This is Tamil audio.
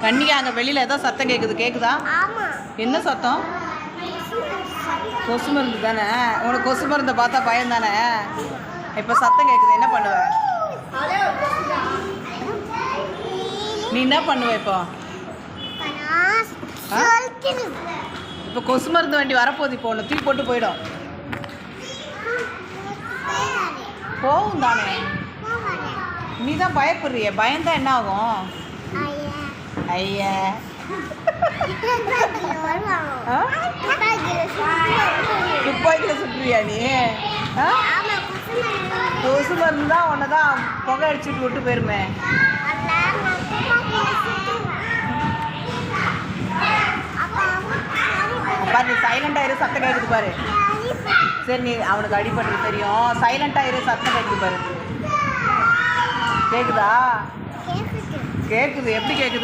கண்ணிக்கு அங்கே வெளியில் ஏதோ சத்தம் கேட்குதா? என்ன சத்தம்? கொசு மருந்து தானே. உனக்கு கொசு மருந்தை பார்த்தா பயம் தானே. இப்போ சத்தம் கேட்குது, என்ன பண்ணுவ நீ? என்ன பண்ணுவ இப்போ? இப்போ கொசு மருந்து வண்டி வரப்போகுது. இப்போ ஒன்று தூக்கி போட்டு போயிடும். போகும் தானே. நீ தான் பயப்படுறிய. பயந்தா என்ன ஆகும்? ஐயா துப்பாக்கியில் சுற்றுவியா நீ? கொசு மருந்து தான் உன்னை தான் புகை அடிச்சுட்டு விட்டு போயிருமே. பாரு, நீ சைலண்டாக இரு, சத்தம் கேட்குது பாரு. சரி, நீ அவனுக்கு அடிபட்டு தெரியும். சைலண்டாக இரு, சத்தம் கேட்குது பாரு. கேட்குதா? கேட்குது. எப்படி கேட்குது?